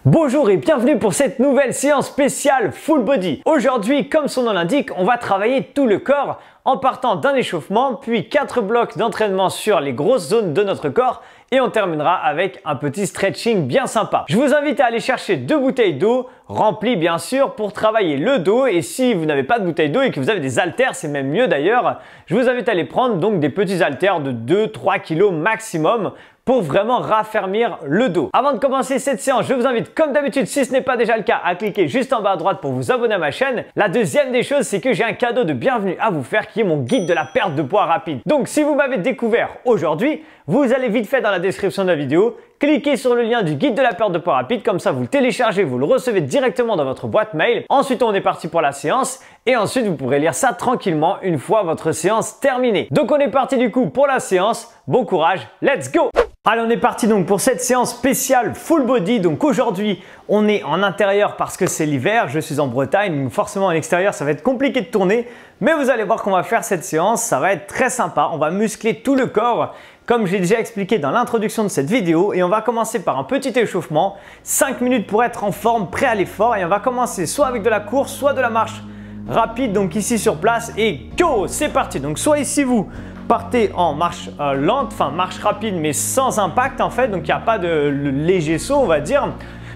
Bonjour et bienvenue pour cette nouvelle séance spéciale Full Body. Aujourd'hui, comme son nom l'indique, on va travailler tout le corps en partant d'un échauffement, puis 4 blocs d'entraînement sur les grosses zones de notre corps et on terminera avec un petit stretching bien sympa. Je vous invite à aller chercher 2 bouteilles d'eau remplies bien sûr pour travailler le dos, et si vous n'avez pas de bouteille d'eau et que vous avez des haltères, c'est même mieux d'ailleurs, je vous invite à aller prendre donc des petits haltères de 2-3 kg maximum pour vraiment raffermir le dos. Avant de commencer cette séance, je vous invite comme d'habitude, si ce n'est pas déjà le cas, à cliquer juste en bas à droite pour vous abonner à ma chaîne. La deuxième des choses, c'est que j'ai un cadeau de bienvenue à vous faire qui est mon guide de la perte de poids rapide. Donc si vous m'avez découvert aujourd'hui, vous allez vite fait dans la description de la vidéo, cliquez sur le lien du guide de la perte de poids rapide, comme ça vous le téléchargez, vous le recevez directement dans votre boîte mail. Ensuite on est parti pour la séance et ensuite vous pourrez lire ça tranquillement une fois votre séance terminée. Donc on est parti du coup pour la séance, bon courage, let's go! Allez, on est parti donc pour cette séance spéciale full body. Donc aujourd'hui, on est en intérieur parce que c'est l'hiver, je suis en Bretagne, donc forcément à l'extérieur, ça va être compliqué de tourner. Mais vous allez voir qu'on va faire cette séance, ça va être très sympa. On va muscler tout le corps, comme j'ai déjà expliqué dans l'introduction de cette vidéo. Et on va commencer par un petit échauffement, 5 minutes pour être en forme, prêt à l'effort. Et on va commencer soit avec de la course, soit de la marche rapide, donc ici sur place. Et go, c'est parti. Donc soit ici vous partez en marche lente, enfin marche rapide mais sans impact en fait, donc il n'y a pas de léger saut on va dire.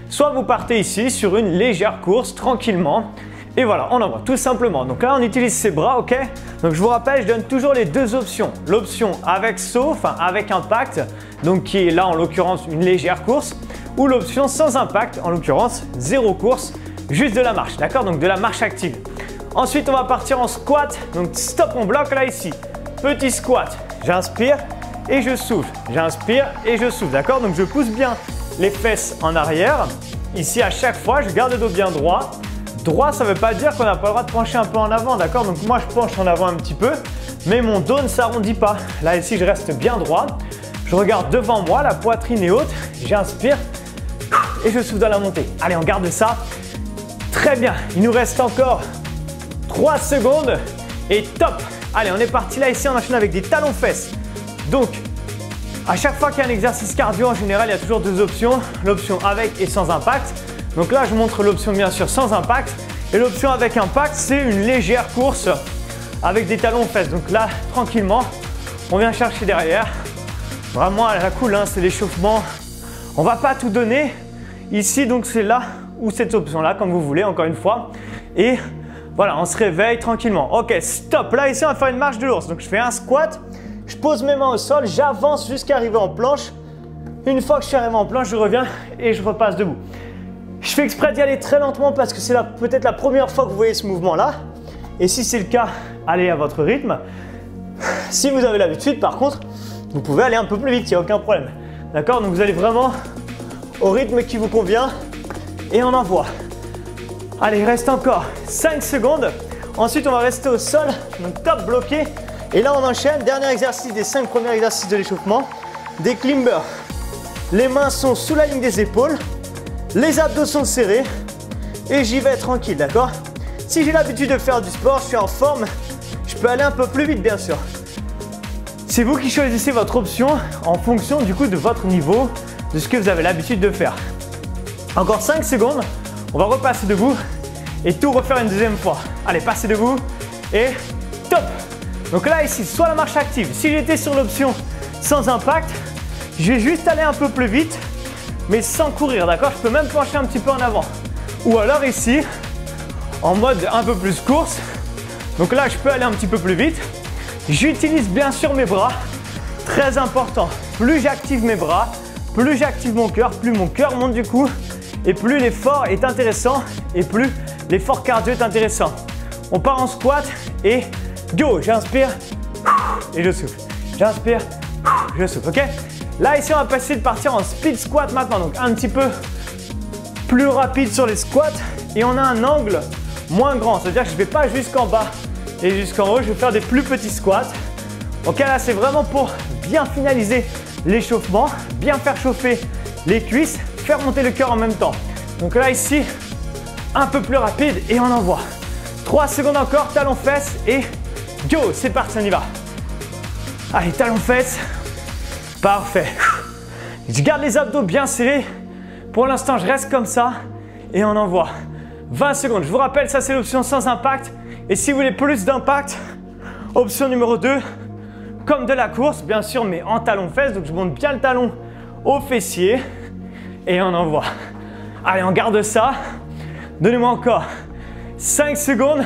Soit vous partez ici sur une légère course tranquillement et voilà, on envoie tout simplement. Donc là on utilise ses bras, ok. Donc je vous rappelle, je donne toujours les deux options. L'option avec saut, enfin avec impact, donc qui est là en l'occurrence une légère course, ou l'option sans impact, en l'occurrence zéro course, juste de la marche, d'accord, donc de la marche active. Ensuite on va partir en squat, donc stop, on bloque là ici. Petit squat, j'inspire et je souffle, j'inspire et je souffle, d'accord? Donc je pousse bien les fesses en arrière. Ici à chaque fois, je garde le dos bien droit. Droit, ça ne veut pas dire qu'on n'a pas le droit de pencher un peu en avant, d'accord? Donc moi je penche en avant un petit peu, mais mon dos ne s'arrondit pas. Là ici, je reste bien droit. Je regarde devant moi, la poitrine est haute, j'inspire et je souffle dans la montée. Allez, on garde ça. Très bien, il nous reste encore 3 secondes et top! Allez, on est parti là, ici on enchaîne avec des talons fesses. Donc, à chaque fois qu'il y a un exercice cardio, en général, il y a toujours deux options. L'option avec et sans impact. Donc là, je montre l'option bien sûr sans impact. Et l'option avec impact, c'est une légère course avec des talons fesses. Donc là, tranquillement, on vient chercher derrière. Vraiment à la cool, hein, c'est l'échauffement. On ne va pas tout donner. Ici, donc c'est là ou cette option-là, comme vous voulez, encore une fois. Et voilà, on se réveille tranquillement. Ok, stop. Là, ici, on va faire une marche de l'ours. Donc, je fais un squat. Je pose mes mains au sol. J'avance jusqu'à arriver en planche. Une fois que je suis arrivé en planche, je reviens et je repasse debout. Je fais exprès d'y aller très lentement parce que c'est peut-être la première fois que vous voyez ce mouvement-là. Et si c'est le cas, allez à votre rythme. Si vous avez l'habitude, par contre, vous pouvez aller un peu plus vite. Il n'y a aucun problème. D'accord? Donc, vous allez vraiment au rythme qui vous convient et on envoie. Allez, il reste encore 5 secondes. Ensuite, on va rester au sol, donc top, bloqué. Et là, on enchaîne. Dernier exercice des 5 premiers exercices de l'échauffement. Des climbers. Les mains sont sous la ligne des épaules. Les abdos sont serrés. Et j'y vais tranquille, d'accord? Si j'ai l'habitude de faire du sport, je suis en forme, je peux aller un peu plus vite, bien sûr. C'est vous qui choisissez votre option en fonction du coup de votre niveau, de ce que vous avez l'habitude de faire. Encore 5 secondes. On va repasser debout et tout refaire une deuxième fois. Allez, passez debout et top! Donc là, ici, soit la marche active. Si j'étais sur l'option sans impact, je vais juste aller un peu plus vite, mais sans courir, d'accord? Je peux même pencher un petit peu en avant. Ou alors ici, en mode un peu plus course. Donc là, je peux aller un petit peu plus vite. J'utilise bien sûr mes bras. Très important. Plus j'active mes bras, plus j'active mon cœur, plus mon cœur monte du coup. Et plus l'effort est intéressant et plus l'effort cardio est intéressant. On part en squat et go, j'inspire et je souffle. J'inspire, je souffle, ok? Là, ici, on va passer de partir en speed squat maintenant. Donc, un petit peu plus rapide sur les squats et on a un angle moins grand. C'est-à-dire que je ne vais pas jusqu'en bas et jusqu'en haut. Je vais faire des plus petits squats. Ok, là, c'est vraiment pour bien finaliser l'échauffement, bien faire chauffer les cuisses, faire monter le cœur en même temps. Donc là ici, un peu plus rapide et on envoie. 3 secondes encore, talons fesses et go, c'est parti, on y va. Allez, talons fesses, parfait. Je garde les abdos bien serrés, Pour l'instant, je reste comme ça et on envoie. 20 secondes. Je vous rappelle, ça c'est l'option sans impact. Et si vous voulez plus d'impact, option numéro 2, comme de la course, bien sûr, mais en talon-fesse. Donc je monte bien le talon au fessier et on envoie. Allez, on garde ça. Donnez-moi encore 5 secondes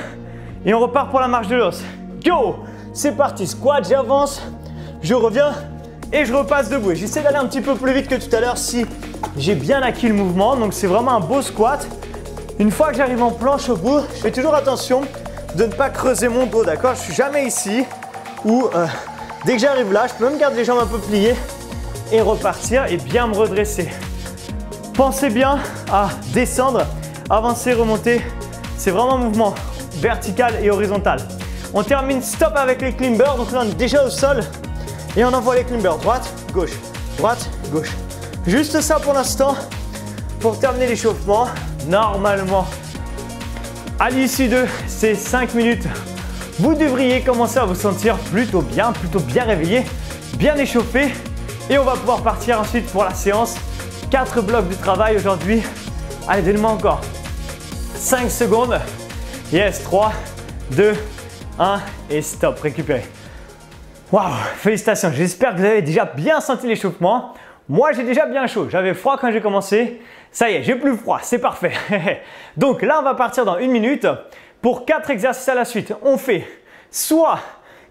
et on repart pour la marche de l'os. Go! C'est parti, squat, j'avance, je reviens et je repasse debout. J'essaie d'aller un petit peu plus vite que tout à l'heure si j'ai bien acquis le mouvement. Donc c'est vraiment un beau squat. Une fois que j'arrive en planche au bout, je fais toujours attention de ne pas creuser mon dos, d'accord? Je ne suis jamais ici où dès que j'arrive là, je peux même garder les jambes un peu pliées et repartir et bien me redresser. Pensez bien à descendre, avancer, remonter. C'est vraiment un mouvement vertical et horizontal. On termine stop avec les climbers. Donc là, on est déjà au sol et on envoie les climbers. Droite, gauche, gauche. Juste ça pour l'instant pour terminer l'échauffement. Normalement, à l'issue de ces 5 minutes, vous devriez commencer à vous sentir plutôt bien réveillé, bien échauffé. Et on va pouvoir partir ensuite pour la séance. 4 blocs de travail aujourd'hui. Allez, donnez-moi encore 5 secondes. Yes, 3, 2, 1 et stop, récupérez. Waouh, félicitations. J'espère que vous avez déjà bien senti l'échauffement. Moi, j'ai déjà bien chaud. J'avais froid quand j'ai commencé. Ça y est, j'ai plus froid, c'est parfait. Donc là, on va partir dans 1 minute pour 4 exercices à la suite. On fait soit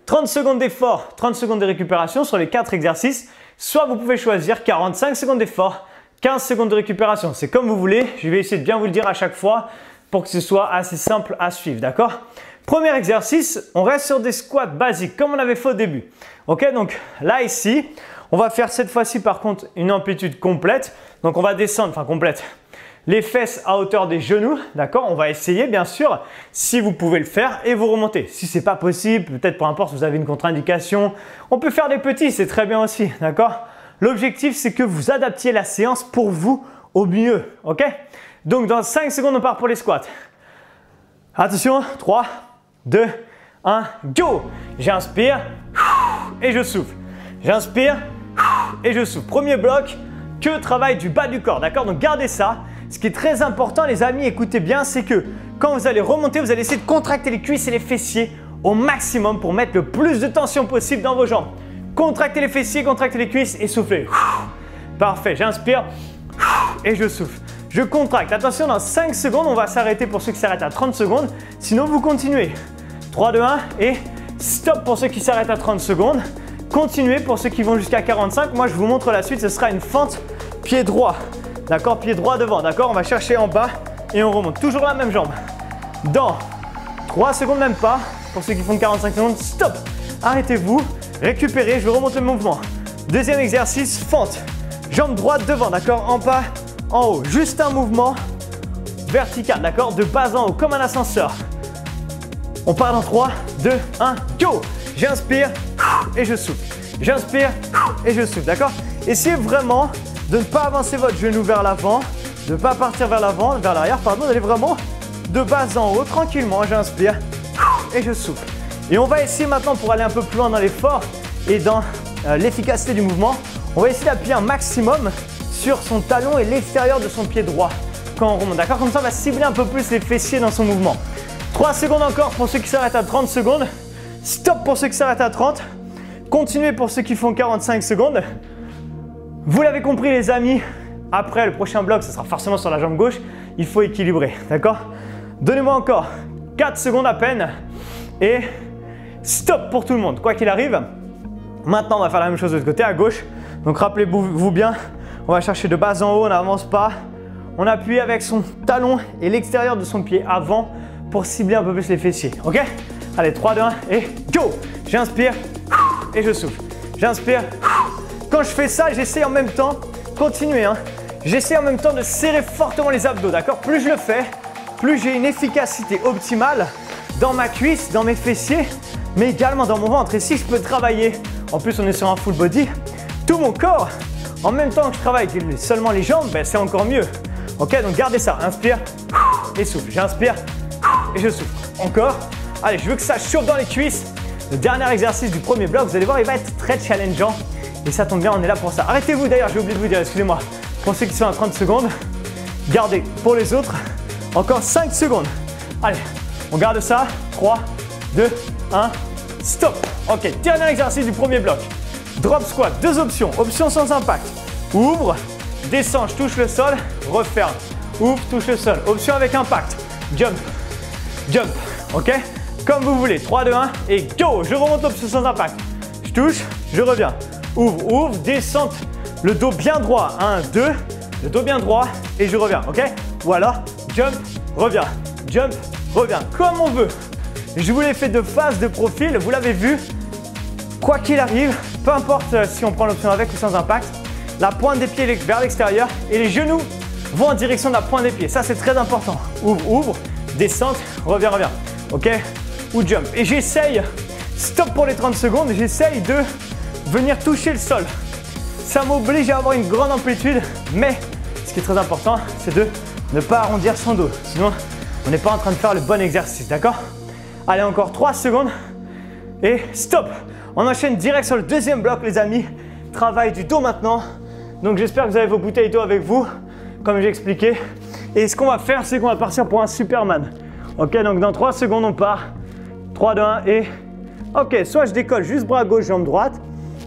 30 secondes d'effort, 30 secondes de récupération sur les 4 exercices, soit vous pouvez choisir 45 secondes d'effort, 15 secondes de récupération. C'est comme vous voulez. Je vais essayer de bien vous le dire à chaque fois pour que ce soit assez simple à suivre, d'accord? Premier exercice, on reste sur des squats basiques comme on avait fait au début. Ok, donc là ici, on va faire cette fois-ci par contre une amplitude complète. Donc on va descendre, enfin complète, les fesses à hauteur des genoux, d'accord? On va essayer bien sûr si vous pouvez le faire et vous remontez. Si ce n'est pas possible, peut-être peu importe, vous avez une contre-indication, on peut faire des petits, c'est très bien aussi, d'accord? L'objectif c'est que vous adaptiez la séance pour vous au mieux, ok? Donc dans 5 secondes, on part pour les squats. Attention, 3, 2, 1, go! J'inspire et je souffle. J'inspire et je souffle. Premier bloc, que travail du bas du corps, d'accord? Donc gardez ça. Ce qui est très important, les amis, écoutez bien, c'est que quand vous allez remonter, vous allez essayer de contracter les cuisses et les fessiers au maximum pour mettre le plus de tension possible dans vos jambes. Contractez les fessiers, contractez les cuisses et soufflez. Parfait, j'inspire et je souffle. Je contracte. Attention, dans 5 secondes, on va s'arrêter pour ceux qui s'arrêtent à 30 secondes. Sinon, vous continuez. 3, 2, 1 et stop pour ceux qui s'arrêtent à 30 secondes. Continuez pour ceux qui vont jusqu'à 45. Moi, je vous montre la suite. Ce sera une fente pied droit. D'accord? Pied droit devant. D'accord? On va chercher en bas et on remonte. Toujours la même jambe. Dans 3 secondes, même pas. Pour ceux qui font 45 secondes, stop. Arrêtez-vous. Récupérez. Je vais remonter le mouvement. Deuxième exercice, fente. Jambe droite devant. D'accord? En bas, en haut. Juste un mouvement vertical. D'accord? De bas en haut, comme un ascenseur. On part dans 3, 2, 1, go! J'inspire et je souffle. J'inspire et je souffle, d'accord? Essayez vraiment de ne pas avancer votre genou vers l'avant, de ne pas partir vers l'avant, vers l'arrière, pardon, d'aller vraiment de bas en haut, tranquillement. J'inspire et je souffle. Et on va essayer maintenant, pour aller un peu plus loin dans l'effort et dans l'efficacité du mouvement, on va essayer d'appuyer un maximum sur son talon et l'extérieur de son pied droit quand on remonte, d'accord? Comme ça, on va cibler un peu plus les fessiers dans son mouvement. 3 secondes encore pour ceux qui s'arrêtent à 30 secondes. Stop pour ceux qui s'arrêtent à 30. Continuez pour ceux qui font 45 secondes. Vous l'avez compris les amis, après le prochain bloc, ce sera forcément sur la jambe gauche. Il faut équilibrer, d'accord? Donnez-moi encore 4 secondes à peine. Et stop pour tout le monde, quoi qu'il arrive. Maintenant, on va faire la même chose de l'autre côté, à gauche. Donc rappelez-vous bien, on va chercher de bas en haut, on n'avance pas. On appuie avec son talon et l'extérieur de son pied avant pour cibler un peu plus les fessiers, ok? Allez, 3, 2, 1 et go! J'inspire et je souffle. J'inspire. Quand je fais ça, j'essaie en même temps, continuez, hein, j'essaie en même temps de serrer fortement les abdos, d'accord? Plus je le fais, plus j'ai une efficacité optimale dans ma cuisse, dans mes fessiers, mais également dans mon ventre. Et si je peux travailler, en plus on est sur un full body, tout mon corps, en même temps que je travaille avec seulement les jambes, ben c'est encore mieux. Ok, donc gardez ça, inspire et souffle. J'inspire et je souffle. Encore. Allez, je veux que ça chauffe dans les cuisses. Le dernier exercice du premier bloc, vous allez voir, il va être très challengeant. Et ça tombe bien, on est là pour ça. Arrêtez-vous d'ailleurs, j'ai oublié de vous dire, excusez-moi. pour ceux qui sont à 30 secondes. Gardez pour les autres. Encore 5 secondes. Allez, on garde ça. 3, 2, 1, stop. Ok, dernier exercice du premier bloc. Drop squat, 2 options. Option sans impact. Ouvre, descends, je touche le sol, referme. Ouvre, touche le sol. Option avec impact. Jump, jump. Ok, comme vous voulez. 3, 2, 1 et go. Je remonte l'option sans impact. Je touche, je reviens. Ouvre, ouvre, descente. Le dos bien droit. 1, 2. Le dos bien droit et je reviens. Ok, ou alors jump, reviens. Jump, reviens. Comme on veut. Je vous l'ai fait de face, de profil. Vous l'avez vu. Quoi qu'il arrive, peu importe si on prend l'option avec ou sans impact, la pointe des pieds vers l'extérieur et les genoux vont en direction de la pointe des pieds. Ça, c'est très important. Ouvre, ouvre, descente, reviens, reviens. Ok? Ou jump. Et j'essaye, stop pour les 30 secondes, j'essaye de venir toucher le sol. Ça m'oblige à avoir une grande amplitude, mais ce qui est très important, c'est de ne pas arrondir son dos. Sinon, on n'est pas en train de faire le bon exercice, d'accord? Allez, encore 3 secondes et stop. On enchaîne direct sur le deuxième bloc, les amis. Travail du dos maintenant. Donc, j'espère que vous avez vos bouteilles d'eau avec vous, comme j'ai expliqué. Et ce qu'on va faire, c'est qu'on va partir pour un Superman. Ok, donc dans 3 secondes, on part. 3, 2, 1 et... Ok, soit je décolle juste bras gauche, jambe droite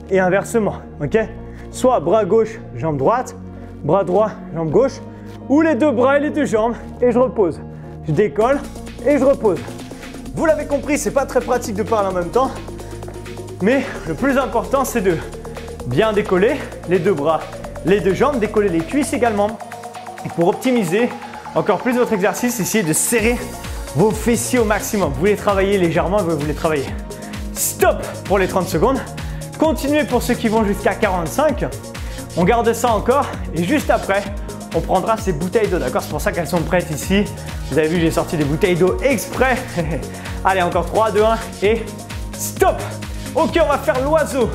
et inversement. Ok? Soit bras gauche, jambe droite, bras droit, jambe gauche, ou les deux bras et les deux jambes et je repose. Je décolle et je repose. Vous l'avez compris, c'est pas très pratique de parler en même temps, mais le plus important, c'est de bien décoller les deux bras, les deux jambes, décoller les cuisses également. Et pour optimiser encore plus votre exercice, essayez de serrer vos fessiers au maximum. Vous voulez travailler légèrement, vous voulez travailler. Stop pour les 30 secondes. Continuez pour ceux qui vont jusqu'à 45. On garde ça encore et juste après, on prendra ces bouteilles d'eau, d'accord? C'est pour ça qu'elles sont prêtes ici. Vous avez vu, j'ai sorti des bouteilles d'eau exprès. Allez, encore 3, 2, 1 et stop. Ok, on va faire l'oiseau.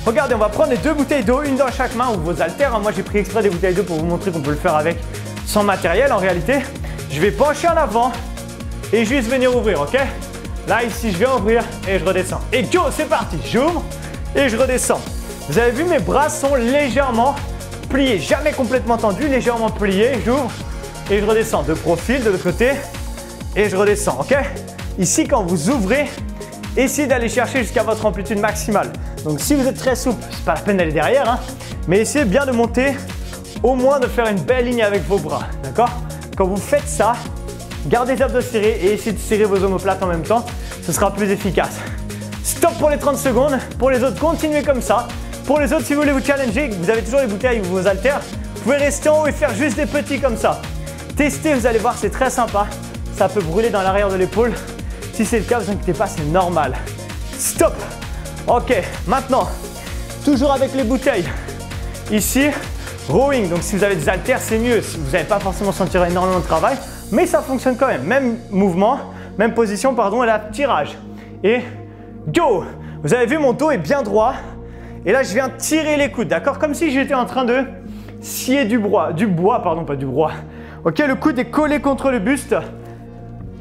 Regardez, on va prendre les 2 bouteilles d'eau, une dans chaque main ou vos haltères. Moi, j'ai pris exprès des bouteilles d'eau pour vous montrer qu'on peut le faire avec sans matériel en réalité. Je vais pencher en avant et juste venir ouvrir, ok? Là, ici, je viens ouvrir et je redescends. Et go, c'est parti. J'ouvre et je redescends. Vous avez vu, mes bras sont légèrement pliés, jamais complètement tendus, légèrement pliés. J'ouvre et je redescends de profil de l'autre côté et je redescends, ok? Ici, quand vous ouvrez, essayez d'aller chercher jusqu'à votre amplitude maximale. Donc, si vous êtes très souple, c'est pas la peine d'aller derrière, hein, mais essayez bien de monter, au moins de faire une belle ligne avec vos bras, d'accord? Quand vous faites ça, gardez les abdos serrés et essayez de serrer vos omoplates en même temps, ce sera plus efficace. Stop pour les 30 secondes. Pour les autres, continuez comme ça. Pour les autres, si vous voulez vous challenger, vous avez toujours les bouteilles ou vos haltères, vous pouvez rester en haut et faire juste des petits comme ça. Testez, vous allez voir, c'est très sympa. Ça peut brûler dans l'arrière de l'épaule. Si c'est le cas, ne vous inquiétez pas, c'est normal. Stop. Ok, maintenant, toujours avec les bouteilles. Ici, rowing. Donc, si vous avez des haltères, c'est mieux. Vous n'allez pas forcément sentir énormément de travail, mais ça fonctionne quand même. Même mouvement, même position, pardon, et là, tirage. Et go! Vous avez vu, mon dos est bien droit. Et là, je viens tirer les coudes, d'accord? Comme si j'étais en train de scier du bois, pardon, pas du bois. Ok, le coude est collé contre le buste.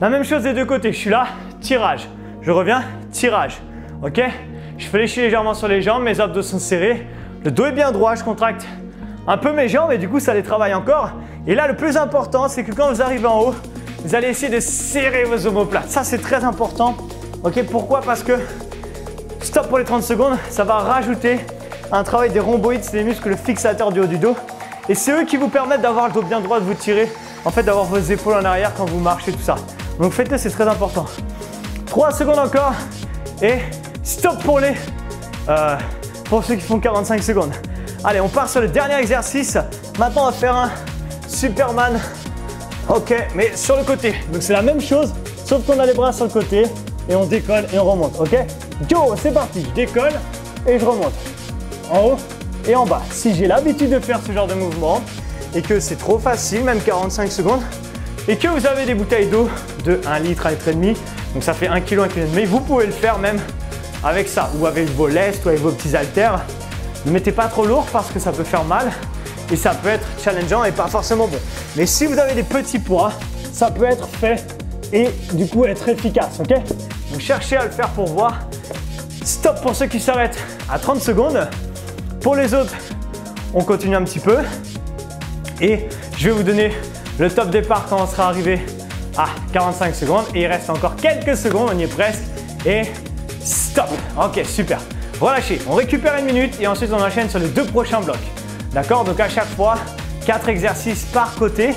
La même chose des deux côtés. Je suis là, tirage. Je reviens, tirage. Ok? Je fléchis légèrement sur les jambes, mes abdos sont serrés. Le dos est bien droit, je contracte un peu mes jambes et du coup, ça les travaille encore. Et là, le plus important, c'est que quand vous arrivez en haut, vous allez essayer de serrer vos omoplates. Ça, c'est très important. Ok, pourquoi? Parce que stop pour les 30 secondes, ça va rajouter un travail des rhomboïdes, c'est les muscles fixateurs du haut du dos. Et c'est eux qui vous permettent d'avoir le dos bien droit, de vous tirer, en fait d'avoir vos épaules en arrière quand vous marchez, tout ça. Donc faites-le, c'est très important. 3 secondes encore et stop pour ceux qui font 45 secondes. Allez, on part sur le dernier exercice. Maintenant, on va faire un Superman. Ok, mais sur le côté. Donc c'est la même chose, sauf qu'on a les bras sur le côté et on décolle et on remonte. Ok? Go, c'est parti. Je décolle et je remonte. En haut et en bas. Si j'ai l'habitude de faire ce genre de mouvement et que c'est trop facile, même 45 secondes, et que vous avez des bouteilles d'eau de 1 litre, 1,5 litre, donc ça fait 1 kg, 1,5 kg, vous pouvez le faire même avec ça ou avec vos lestes ou avec vos petits haltères. Ne mettez pas trop lourd parce que ça peut faire mal et ça peut être challengeant et pas forcément bon. Mais si vous avez des petits poids, ça peut être fait et du coup être efficace, ok? Donc cherchez à le faire pour voir. Stop pour ceux qui s'arrêtent à 30 secondes. Pour les autres, on continue un petit peu. Et je vais vous donner le top départ quand on sera arrivé à 45 secondes. Et il reste encore quelques secondes, on y est presque. Et stop. Ok, super. Relâchez. On récupère une minute et ensuite on enchaîne sur les 2 prochains blocs. D'accord? Donc à chaque fois, 4 exercices par côté.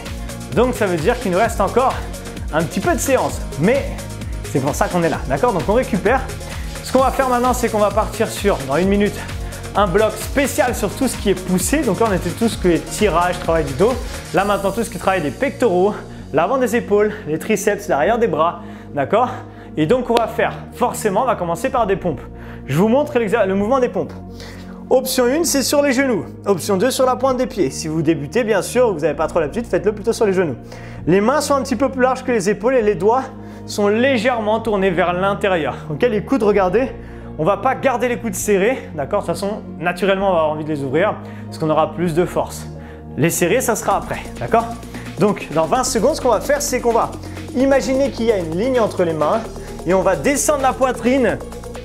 Donc ça veut dire qu'il nous reste encore un petit peu de séance. Mais c'est pour ça qu'on est là. D'accord? Donc on récupère. Ce qu'on va faire maintenant, c'est qu'on va partir sur, dans une minute, un bloc spécial sur tout ce qui est poussé. Donc là, on était tout ce qui est tirage, travail du dos. Là maintenant, tout ce qui travaille des pectoraux, l'avant des épaules, les triceps, l'arrière des bras. D'accord? Et donc, on va faire, forcément, on va commencer par des pompes. Je vous montre le mouvement des pompes. Option 1, c'est sur les genoux. Option 2, sur la pointe des pieds. Si vous débutez, bien sûr, vous n'avez pas trop l'habitude, faites-le plutôt sur les genoux. Les mains sont un petit peu plus larges que les épaules et les doigts sont légèrement tournés vers l'intérieur. Ok, les coudes, regardez, on ne va pas garder les coudes serrés. D'accord, de toute façon, naturellement, on va avoir envie de les ouvrir parce qu'on aura plus de force. Les serrer, ça sera après. D'accord? Donc, dans 20 secondes, ce qu'on va faire, c'est qu'on va imaginer qu'il y a une ligne entre les mains et on va descendre la poitrine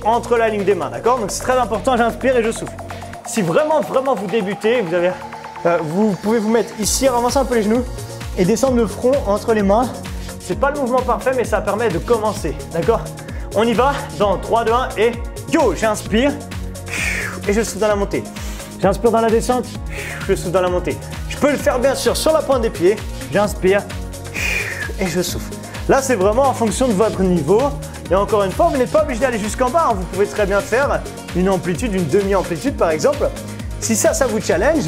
entre la ligne des mains. D'accord? Donc, c'est très important. J'inspire et je souffle. Si vraiment vous débutez, vous pouvez vous mettre ici, ramasser un peu les genoux et descendre le front entre les mains. C'est pas le mouvement parfait, mais ça permet de commencer. D'accord? On y va dans 3, 2, 1 et go! J'inspire et je souffle dans la montée. J'inspire dans la descente, je souffle dans la montée. Je peux le faire bien sûr sur la pointe des pieds. J'inspire et je souffle. Là, c'est vraiment en fonction de votre niveau. Et encore une fois, vous n'êtes pas obligé d'aller jusqu'en bas. Vous pouvez très bien faire une amplitude, une demi-amplitude par exemple. Si ça vous challenge,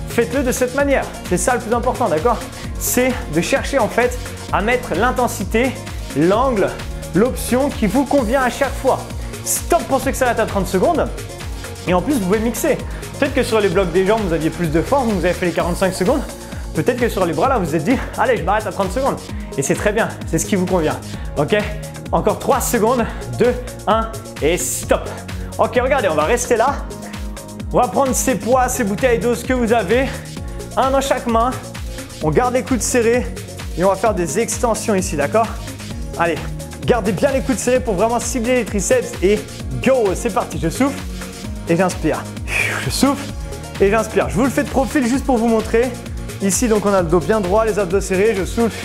faites-le de cette manière. C'est ça le plus important, d'accord? C'est de chercher en fait à mettre l'intensité, l'angle, l'option qui vous convient à chaque fois. Stop pour ceux que ça va à 30 secondes. Et en plus, vous pouvez mixer. Peut-être que sur les blocs des jambes, vous aviez plus de force, vous avez fait les 45 secondes. Peut-être que sur les bras, là, vous vous êtes dit, allez, je m'arrête à 30 secondes. Et c'est très bien, c'est ce qui vous convient. Ok? Encore 3 secondes, 2, 1 et stop. Ok, regardez, on va rester là. On va prendre ces poids, ces bouteilles d'eau, ce que vous avez. Un dans chaque main. On garde les coudes serrés et on va faire des extensions ici, d'accord? Allez, gardez bien les coudes serrés pour vraiment cibler les triceps et go! C'est parti, je souffle et j'inspire. Je souffle et j'inspire. Je vous le fais de profil juste pour vous montrer. Ici, donc, on a le dos bien droit, les abdos serrés, je souffle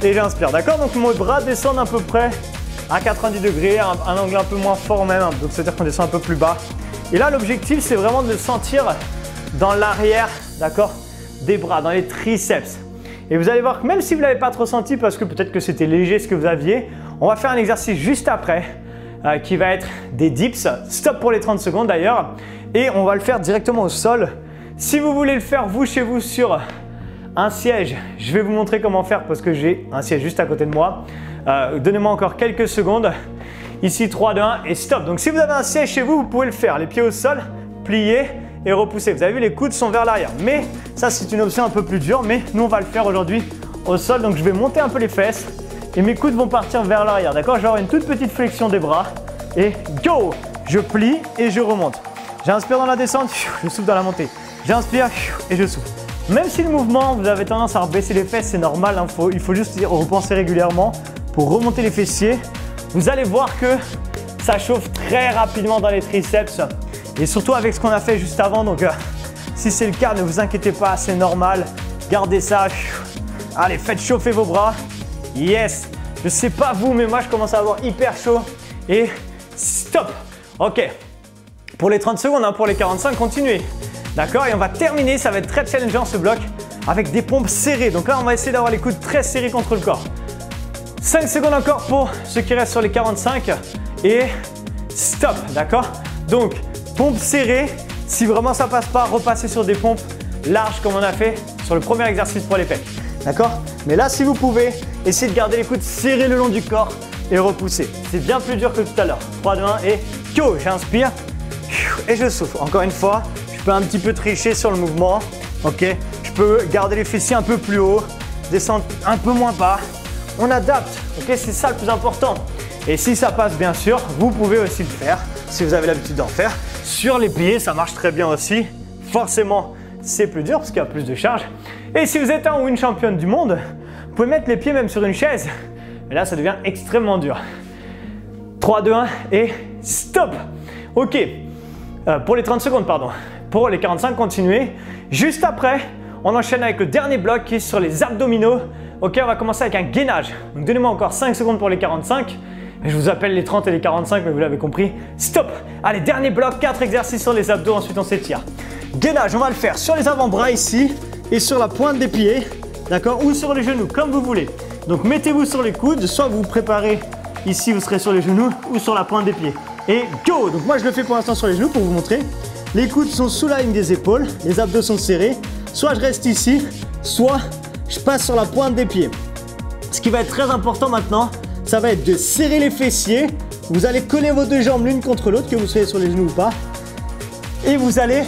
et j'inspire. D'accord? Donc, mon bras descend à peu près à 90 degrés, un angle un peu moins fort même. Donc, c'est-à-dire qu'on descend un peu plus bas. Et là, l'objectif, c'est vraiment de le sentir dans l'arrière, d'accord, des bras, dans les triceps. Et vous allez voir que même si vous ne l'avez pas trop senti, parce que peut-être que c'était léger ce que vous aviez, on va faire un exercice juste après qui va être des dips. Stop pour les 30 secondes d'ailleurs. Et on va le faire directement au sol. Si vous voulez le faire, vous, chez vous, sur un siège, je vais vous montrer comment faire parce que j'ai un siège juste à côté de moi. Donnez-moi encore quelques secondes. Ici, 3, 2, 1 et stop. Donc, si vous avez un siège chez vous, vous pouvez le faire. Les pieds au sol, pliés et repoussés. Vous avez vu, les coudes sont vers l'arrière. Mais ça, c'est une option un peu plus dure. Mais nous, on va le faire aujourd'hui au sol. Donc, je vais monter un peu les fesses et mes coudes vont partir vers l'arrière. D'accord? Je vais avoir une toute petite flexion des bras. Et go! Je plie et je remonte. J'inspire dans la descente, je souffle dans la montée. J'inspire et je souffle. Même si le mouvement, vous avez tendance à rebaisser les fesses, c'est normal. Hein, il faut juste y repenser régulièrement pour remonter les fessiers. Vous allez voir que ça chauffe très rapidement dans les triceps et surtout avec ce qu'on a fait juste avant. Donc, si c'est le cas, ne vous inquiétez pas, c'est normal. Gardez ça. Allez, faites chauffer vos bras. Yes! Je sais pas vous, mais moi, je commence à avoir hyper chaud. Et stop! Ok. Pour les 30 secondes, hein, pour les 45, continuez. D'accord? Et on va terminer, ça va être très challengeant ce bloc, avec des pompes serrées. Donc là, on va essayer d'avoir les coudes très serrés contre le corps. 5 secondes encore pour ceux qui restent sur les 45 et stop, d'accord? Donc, pompes serrées, si vraiment ça passe pas, repassez sur des pompes larges comme on a fait sur le premier exercice pour les pecs, d'accord? Mais là, si vous pouvez, essayez de garder les coudes serrés le long du corps et repousser. C'est bien plus dur que tout à l'heure. 3, 2, 1 et go! J'inspire et je souffle. Encore une fois, je peux un petit peu tricher sur le mouvement, ok? Je peux garder les fessiers un peu plus haut, descendre un peu moins bas. On adapte, ok? C'est ça le plus important. Et si ça passe, bien sûr, vous pouvez aussi le faire, si vous avez l'habitude d'en faire. Sur les pieds, ça marche très bien aussi. Forcément, c'est plus dur parce qu'il y a plus de charge. Et si vous êtes un ou une championne du monde, vous pouvez mettre les pieds même sur une chaise. Mais là, ça devient extrêmement dur. 3, 2, 1 et stop! Ok, pour les 30 secondes, pardon. Pour les 45, continuez. Juste après, On enchaîne avec le dernier bloc qui est sur les abdominaux. Ok, on va commencer avec un gainage. Donc donnez-moi encore 5 secondes pour les 45. Je vous appelle les 30 et les 45, mais vous l'avez compris. Stop! Allez, dernier bloc, 4 exercices sur les abdos, ensuite on s'étire. Gainage, on va le faire sur les avant-bras ici et sur la pointe des pieds, d'accord? Ou sur les genoux, comme vous voulez. Donc mettez-vous sur les coudes, soit vous vous préparez ici, vous serez sur les genoux ou sur la pointe des pieds. Et go! Donc moi je le fais pour l'instant sur les genoux pour vous montrer. Les coudes sont sous la ligne des épaules, les abdos sont serrés. Soit je reste ici, soit je passe sur la pointe des pieds. Ce qui va être très important maintenant, ça va être de serrer les fessiers. Vous allez coller vos deux jambes l'une contre l'autre, que vous soyez sur les genoux ou pas. Et vous allez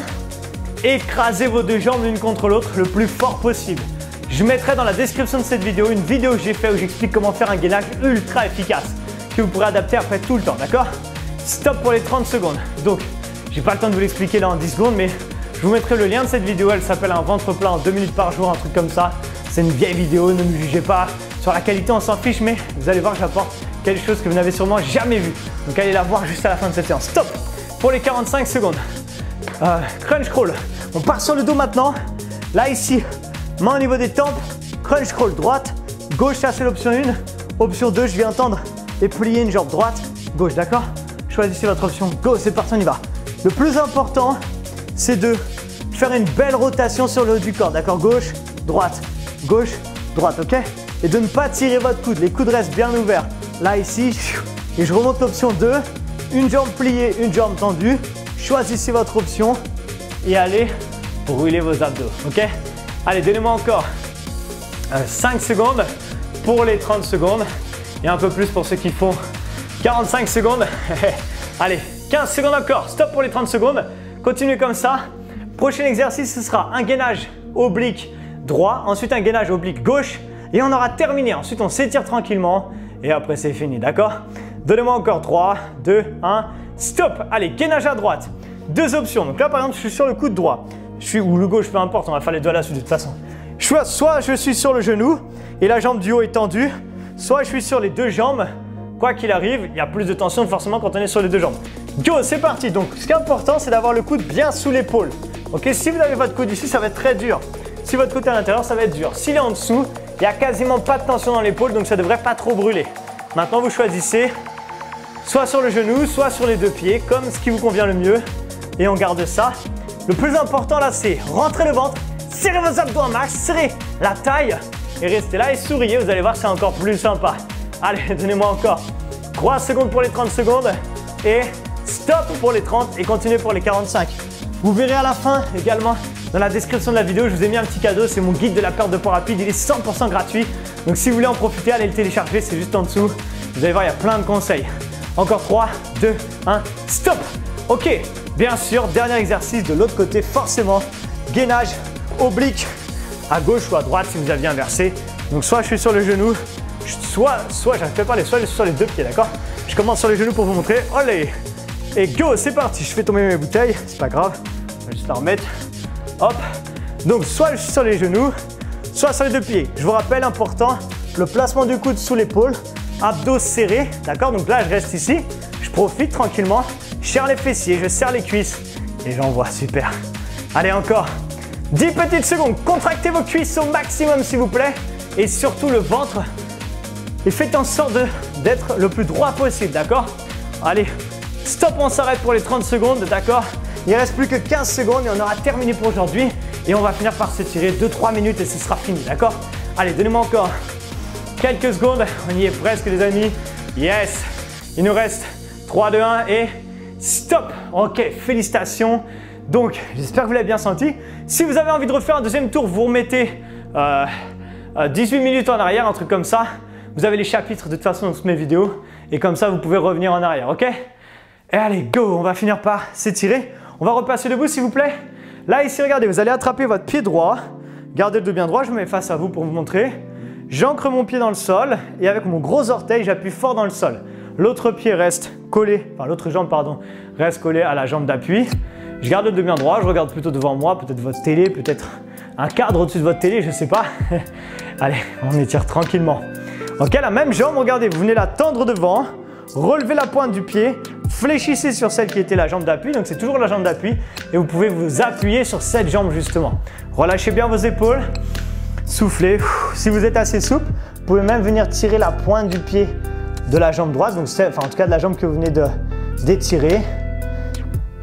écraser vos deux jambes l'une contre l'autre le plus fort possible. Je mettrai dans la description de cette vidéo une vidéo que j'ai faite où j'explique comment faire un gainage ultra efficace que vous pourrez adapter après tout le temps, d'accord? Stop pour les 30 secondes. Donc, j'ai pas le temps de vous l'expliquer là en 10 secondes, mais je vous mettrai le lien de cette vidéo. Elle s'appelle un ventre plat en 2 minutes par jour, un truc comme ça. C'est une vieille vidéo, ne me jugez pas. Sur la qualité, on s'en fiche, mais vous allez voir, j'apporte quelque chose que vous n'avez sûrement jamais vu. Donc, allez la voir juste à la fin de cette séance. Stop pour les 45 secondes. Crunch crawl. On part sur le dos maintenant. Là, ici, main au niveau des tempes. Crunch crawl droite. Gauche, ça c'est l'option 1. Option 2, je viens tendre et plier une jambe droite. Gauche, d'accord? Choisissez votre option. Go, c'est parti, on y va. Le plus important, c'est de faire une belle rotation sur le haut du corps. D'accord? Gauche, droite, ok? Et de ne pas tirer votre coude. Les coudes restent bien ouverts. Là, ici, et je remonte l'option 2. Une jambe pliée, une jambe tendue. Choisissez votre option et allez brûler vos abdos, ok? Allez, donnez-moi encore 5 secondes pour les 30 secondes et un peu plus pour ceux qui font 45 secondes. Allez, 15 secondes encore. Stop pour les 30 secondes. Continuez comme ça. Prochain exercice, ce sera un gainage oblique droit, ensuite un gainage oblique gauche et on aura terminé. Ensuite, on s'étire tranquillement et après, c'est fini, d'accord? Donnez-moi encore 3, 2, 1, stop. Allez, gainage à droite. Deux options. Donc là, par exemple, je suis sur le coude droit. Ou le gauche, peu importe, on va faire les deux à la suite de toute façon. Soit je suis sur le genou et la jambe du haut est tendue, soit je suis sur les deux jambes. Quoi qu'il arrive, il y a plus de tension forcément quand on est sur les deux jambes. Go, c'est parti. Donc, ce qui est important, c'est d'avoir le coude bien sous l'épaule. Ok, si vous avez votre coude ici, ça va être très dur. Si votre coude est à l'intérieur, ça va être dur. S'il est en dessous, il n'y a quasiment pas de tension dans l'épaule, donc ça ne devrait pas trop brûler. Maintenant, vous choisissez soit sur le genou, soit sur les deux pieds, comme ce qui vous convient le mieux. Et on garde ça. Le plus important là, c'est rentrer le ventre, serrez vos abdos en max, serrez la taille et restez là et souriez. Vous allez voir, c'est encore plus sympa. Allez, donnez-moi encore 3 secondes pour les 30 secondes et stop pour les 30 et continuez pour les 45. Vous verrez à la fin également dans la description de la vidéo, je vous ai mis un petit cadeau, c'est mon guide de la perte de poids rapide, il est 100% gratuit. Donc si vous voulez en profiter, allez le télécharger, c'est juste en dessous. Vous allez voir, il y a plein de conseils. Encore 3, 2, 1, stop. Ok, bien sûr, dernier exercice de l'autre côté, forcément, gainage oblique à gauche ou à droite si vous aviez inversé. Donc soit je suis sur le genou, soit j'arrive pas à parler, soit je suis sur les deux pieds, d'accord? Je commence sur les genoux pour vous montrer. Allez, et go, c'est parti. Je fais tomber mes bouteilles, c'est pas grave, je vais juste la remettre. Hop, donc soit je suis sur les genoux, soit sur les deux pieds. Je vous rappelle, important, le placement du coude sous l'épaule, abdos serrés, d'accord? Donc là, je reste ici, je profite tranquillement, je serre les fessiers, je serre les cuisses et j'envoie, super. Allez, encore 10 petites secondes, contractez vos cuisses au maximum s'il vous plaît et surtout le ventre et faites en sorte d'être le plus droit possible, d'accord? Allez, stop, on s'arrête pour les 30 secondes, d'accord? Il ne reste plus que 15 secondes et on aura terminé pour aujourd'hui et on va finir par s'étirer 2-3 minutes et ce sera fini, d'accord? Allez, donnez-moi encore quelques secondes, on y est presque les amis. Yes, il nous reste 3, 2, 1 et stop. Ok, félicitations. Donc, j'espère que vous l'avez bien senti. Si vous avez envie de refaire un deuxième tour, vous remettez 18 minutes en arrière, un truc comme ça. Vous avez les chapitres de toute façon dans toutes mes vidéos et comme ça, vous pouvez revenir en arrière, ok? Et allez, go, on va finir par s'étirer. On va repasser debout s'il vous plaît. Là, ici, regardez, vous allez attraper votre pied droit. Gardez le dos bien droit, je me mets face à vous pour vous montrer. J'ancre mon pied dans le sol et avec mon gros orteil, j'appuie fort dans le sol. L'autre pied reste collé, enfin l'autre jambe, pardon, reste collé à la jambe d'appui. Je garde le dos bien droit, je regarde plutôt devant moi, peut-être votre télé, peut-être un cadre au-dessus de votre télé, je ne sais pas. Allez, on étire tranquillement. Ok, la même jambe, regardez, vous venez la tendre devant, relevez la pointe du pied, fléchissez sur celle qui était la jambe d'appui, donc c'est toujours la jambe d'appui, et vous pouvez vous appuyer sur cette jambe justement. Relâchez bien vos épaules, soufflez. Si vous êtes assez souple, vous pouvez même venir tirer la pointe du pied de la jambe droite, donc en tout cas de la jambe que vous venez d'étirer.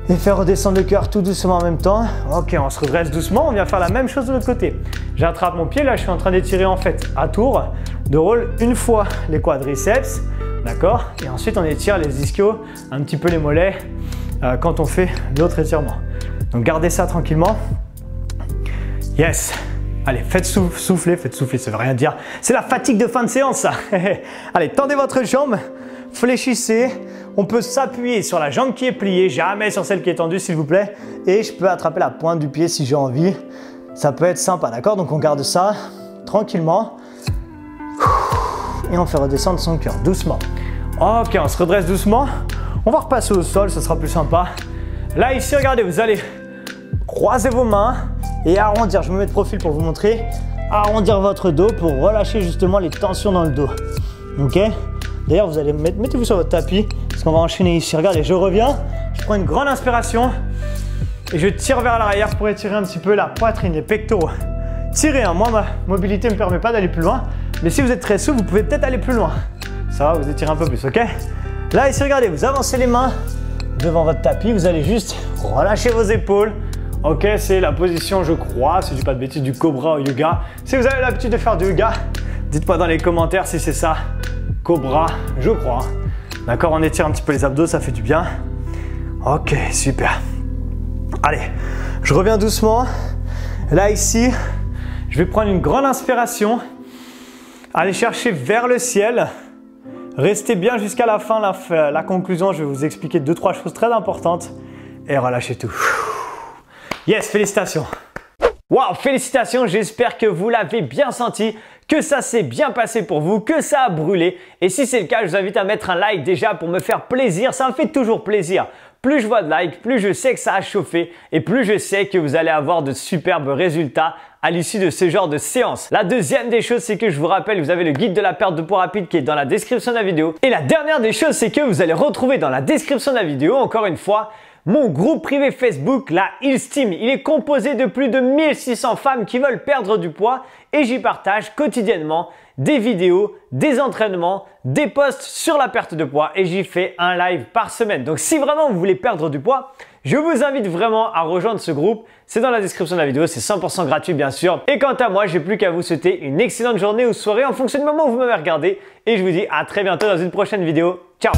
Et faire redescendre le cœur tout doucement en même temps. Ok, on se redresse doucement, on vient faire la même chose de l'autre côté. J'attrape mon pied, là je suis en train d'étirer en fait à tour de rôle une fois les quadriceps, d'accord? Et ensuite on étire les ischios, un petit peu les mollets quand on fait l'autre étirement. Donc gardez ça tranquillement. Yes! Allez, faites souffler, ça veut rien dire. C'est la fatigue de fin de séance ça. Allez, tendez votre jambe, fléchissez. On peut s'appuyer sur la jambe qui est pliée, jamais sur celle qui est tendue s'il vous plaît. Et je peux attraper la pointe du pied si j'ai envie. Ça peut être sympa, d'accord? Donc on garde ça tranquillement. Et on fait redescendre son cœur doucement. Ok, on se redresse doucement. On va repasser au sol, ça sera plus sympa. Là ici, regardez, vous allez croiser vos mains et arrondir. Je me mets de profil pour vous montrer. Arrondir votre dos pour relâcher justement les tensions dans le dos. Ok? D'ailleurs, vous allez mettez-vous sur votre tapis parce qu'on va enchaîner ici. Regardez, je reviens, je prends une grande inspiration et je tire vers l'arrière pour étirer un petit peu la poitrine, les pectoraux. Tirez, hein. Moi, ma mobilité ne me permet pas d'aller plus loin, mais si vous êtes très souple, vous pouvez peut-être aller plus loin. Ça va, vous étirez un peu plus, ok? Là, ici, regardez, vous avancez les mains devant votre tapis, vous allez juste relâcher vos épaules. Ok, c'est la position, je crois, si je dis pas de bêtises, du cobra au yoga. Si vous avez l'habitude de faire du yoga, dites-moi dans les commentaires si c'est ça. Cobra, je crois. D'accord, on étire un petit peu les abdos, ça fait du bien. Ok, super. Allez, je reviens doucement. Là, ici, je vais prendre une grande inspiration. Allez chercher vers le ciel. Restez bien jusqu'à la fin, la conclusion. Je vais vous expliquer 2-3 choses très importantes. Et relâchez tout. Yes, félicitations. Waouh, félicitations, j'espère que vous l'avez bien senti, que ça s'est bien passé pour vous, que ça a brûlé. Et si c'est le cas, je vous invite à mettre un like déjà pour me faire plaisir, ça me fait toujours plaisir. Plus je vois de likes, plus je sais que ça a chauffé et plus je sais que vous allez avoir de superbes résultats à l'issue de ce genre de séance. La deuxième des choses, c'est que je vous rappelle, vous avez le guide de la perte de poids rapide qui est dans la description de la vidéo. Et la dernière des choses, c'est que vous allez retrouver dans la description de la vidéo, encore une fois, mon groupe privé Facebook, la Health Team. Il est composé de plus de 1600 femmes qui veulent perdre du poids et j'y partage quotidiennement des vidéos, des entraînements, des posts sur la perte de poids et j'y fais un live par semaine. Donc si vraiment vous voulez perdre du poids, je vous invite vraiment à rejoindre ce groupe. C'est dans la description de la vidéo, c'est 100% gratuit bien sûr. Et quant à moi, j'ai plus qu'à vous souhaiter une excellente journée ou soirée en fonction du moment où vous m'avez regardé et je vous dis à très bientôt dans une prochaine vidéo. Ciao!